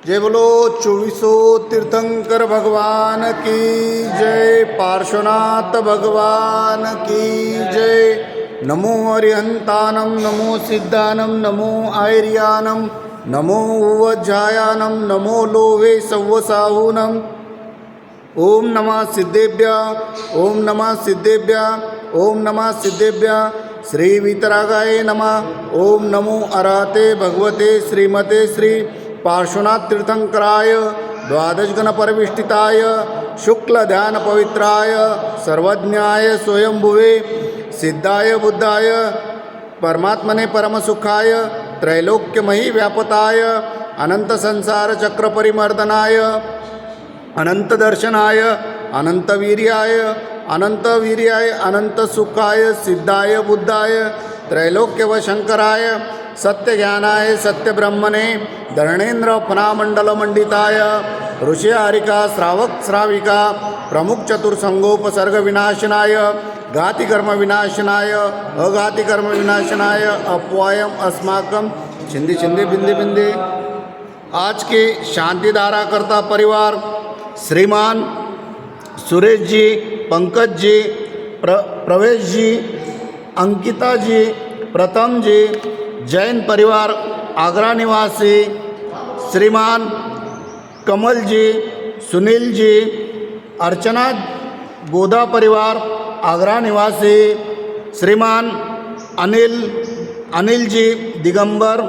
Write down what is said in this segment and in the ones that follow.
जय बोलो चौबीसों तीर्थंकर भगवान की जय। पार्श्वनाथ भगवान की जय। नमो अरिहंतानम नमो सिद्धानम नमो आयर्यानम नमो उवज्जायानम नमो लोहे सव्वसाहूनम। ओम नमः सिद्धेभ्य ओम नमः सिद्धेभ्य ओम नमः सिद्धेभ्य। श्री वीतरागाय नमः। ओम नमो अरहते भगवते श्रीमते श्री पार्श्वनाथ तीर्थंकराय द्वादश गण परिविष्टिताय शुक्ल ध्यान पवित्राय सर्वज्ञाय स्वयंभुवे सिद्धाय बुद्धाय परमात्मने परमसुखाय त्रैलोक्यमयी व्यापताय अनंत संसार चक्र परिमर्दनाय अनंत दर्शनाय अनंत वीर्याय अनंत सुखाय सिद्धाय बुद्धाय त्रैलोक्य व शंकराय सत्य ज्ञानाय सत्य ब्रह्मणे धरणेन्द्र फनामंडल मंडिताय ऋषि हारिका श्रावक श्राविका प्रमुख चतुर्संगोपसर्ग विनाशनाय घाति कर्म विनाशनाय अघाति कर्म विनाशनाय अपवायम अस्माकम छिंदी छिंदी बिंदे बिंदे। आज के शांतिधारा करता परिवार श्रीमान सुरेश जी, पंकज जी, प्रवेश जी, अंकिता जी, प्रथम जी, जैन परिवार आगरा निवासी श्रीमान कमल जी, सुनील जी, अर्चना गोदा परिवार आगरा निवासी श्रीमान अनिल जी, दिगंबर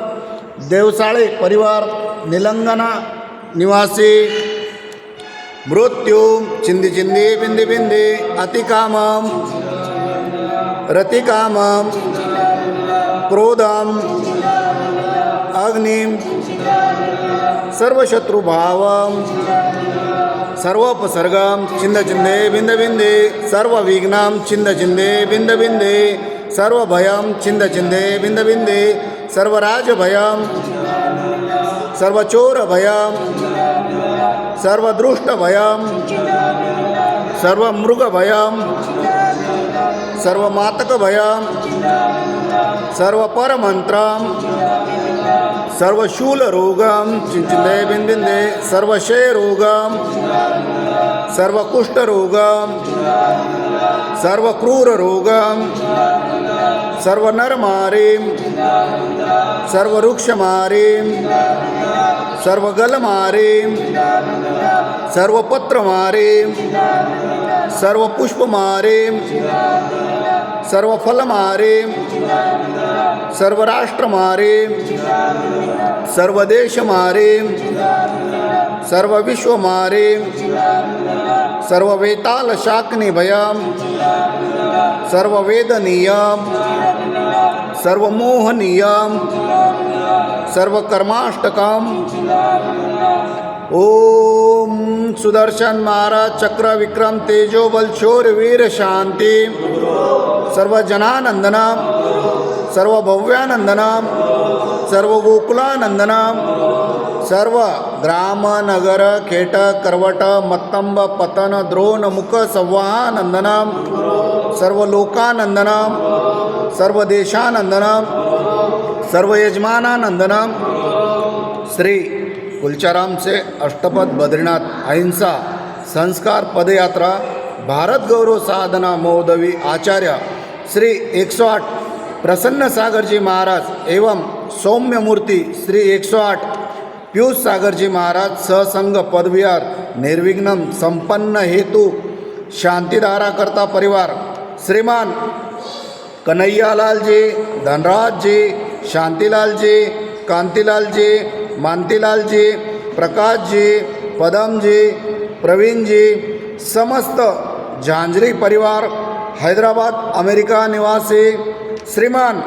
देवसाळे परिवार निलंगना निवासी। मृत्यु चिंदी चिंदी बिंदी बिंदी अतिकामम रतिकामम क्रोधम अग्निम सर्वशत्रुभावम सर्वोपसर्गम चिंद चिंदे बिंद बिंदे सर्वविघ्नं चिंद चिंदे बिंद बिंदे सर्वभयं चिंद चिंदे बिंद बिंदे सर्वराजभयं सर्वचोरभयं सर्वदृष्टभयं सर्वमृगभयं सर्वमातकभयं सर्वपरमन्त्रं सर्वशूलरोगं चिंचिन्दे बिंदिन्दे सर्वक्षयरोगं सर्वकुष्ठरोगं सर्वक्रूररोगं सर्वनरमारीं सर्ववृक्षमारीं सर्वगलमारीं सर्वपत्रमारीं सर्वपुष्पमारीं सर्वफलमारीं सर्वराष्ट्रमारीं सर्वदेशमारीं सर्वविश्वमारीं सर्ववेतालशाक्निभयं सर्ववेदनीयं सर्वमोहनीयं सर्वकर्माष्टकम्। ओम सुदर्शन महाराज चक्र विक्रम तेजो बल शौर्य वीर शांति सर्वजनानंदनम सर्वभव्यानंदनम सर्वगोकुलानंदनम सर्व ग्राम नगर खेट करवट मत्तंब पतन द्रोण मुख संवाहानंदनम सर्वलोकानंदनम सर्वदेशानंदनम सर्वयजमानानंदनम। श्री कुलचाराम से अष्टपद बद्रीनाथ अहिंसा संस्कार पदयात्रा भारत गौरव साधना महोदवी आचार्य श्री 108 प्रसन्न सागर जी महाराज एवं सौम्य मूर्ति श्री 108 पीयूष सागर जी महाराज सहसंग पदविहार निर्विघ्नं संपन्न हेतु शांतिधारा करता परिवार श्रीमान कन्हैयालाल जी, धनराज जी, शांतिलाल जी, कांतिलाल जी, मानतीलाल जी, प्रकाश जी, पदम जी, प्रवीण जी, समस्त झांझरी परिवार हैदराबाद अमेरिका निवासी श्रीमान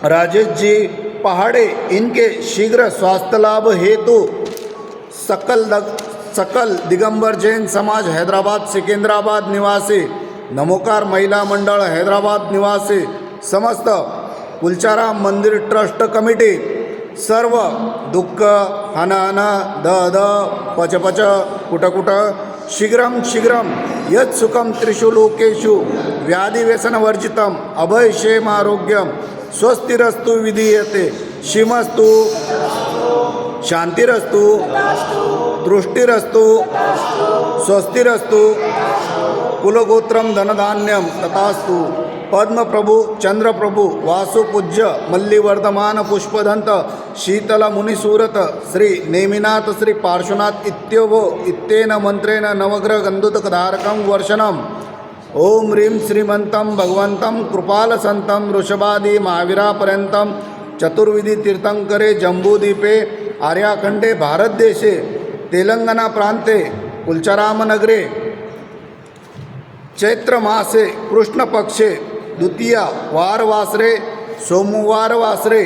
राजेश जी पहाड़े इनके शीघ्र स्वास्थ्य लाभ हेतु सकल दिगंबर जैन समाज हैदराबाद सिकंदराबाद निवासी नमोकार महिला मंडल हैदराबाद निवासी समस्त कुलचाराम मंदिर ट्रस्ट कमिटी सर्व दुःख हन हन द द पच पच कुट कुट शीघ्रं शीघ्रं यत् सुखं त्रिषु लोकेषु व्याधिव्यसनवर्जितम् अभयक्षेमारोग्यं स्वस्तिरस्तु विधीयते। शांतिरस्तु, दृष्टिरस्तु, स्वस्तिरस्तु, कुलगोत्रम धनधान्यम तथास्तु। पद्मप्रभु, चंद्रप्रभु, वासुपूज्य, मल्लिवर्धमान, पुष्पदंत, शीतल मुनिसूरत, श्री नेमिनाथ, श्री पार्श्वनाथ इत्योभो इत्तेन मंत्रेण नवग्रह गंधुतकधारकं वर्षणम्। ओम ह्रीं श्रीमंतं भगवंतं कृपालसंतं वृषभादि महावीरापर्यंतं चतुर्विधि तीर्थंकरे जम्बूद्वीपे आर्याखंडे भारतदेशे तेलंगाना प्रांते कुलचारामनगरे चैत्रमासे कृष्णपक्षे द्वितीया वारवासरे सोमवारवासरे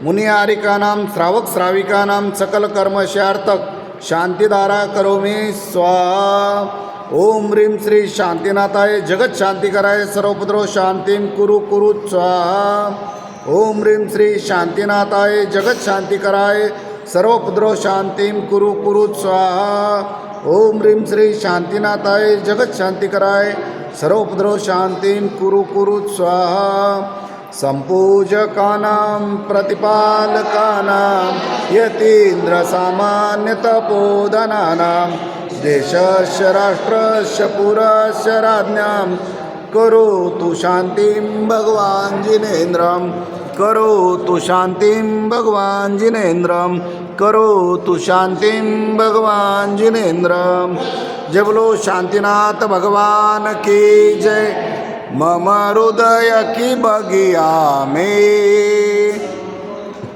मुनियारिकानां श्रावक श्राविकानां सकल कर्मशार्थक शांतिधारा करोमि स्वाहा। ओम ह्रीं श्री शांतिनाथाय जगत शांतिकराय सर्वोपद्रव शांतिं कुरु कुरु स्वाहा। ओम ह्रीं श्री शांतिनाथाय जगत शांतिकराय सर्वोपद्रव शांतिं कुरु कुरु स्वाहा। ओम ह्रीं श्री शांतिनाथाय जगत शांतिकराय सर्वोपद्रव शांतिं कुरु कुरु स्वाहा। संपूजकानां प्रतिपालकानां यतीन्द्र सामान्य तपोधनानां देशस्य राष्ट्रस्य पुरस्य राज्ञां करोतु शान्तिं भगवान् जिनेन्द्रं करोतु शान्तिं भगवान् जिनेन्द्रं करोतु शान्तिं भगवान् जिनेन्द्रं। जय बोलो शांतिनाथ भगवान की जय। मम हृदय की बगिया में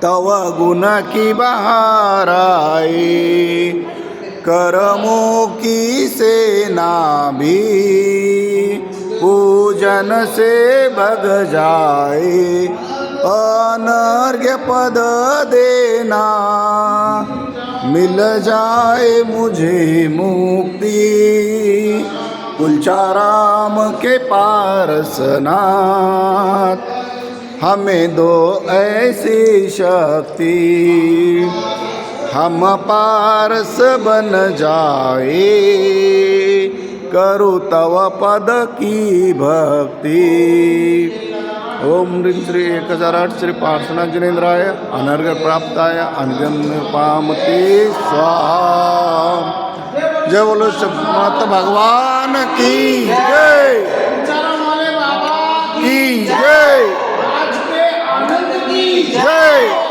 तव गुण की बहार आई, करमों की सेना भी पूजन से भग जाए, अनर्घ्य पद देना मिल जाए मुझे मुक्ति, कुलचाराम के पारसनाथ हमें दो ऐसी शक्ति, हम पारस बन जाए, करो तव पद की भक्ति। ओम ह्रीं श्री 1008 श्री पार्श्वनाथ जिनेन्द्राय अनर्घ्य प्राप्ताय अनगम्य पामति स्वाहा। जय बोलो श्रीमत भगवान की जय की जय जय।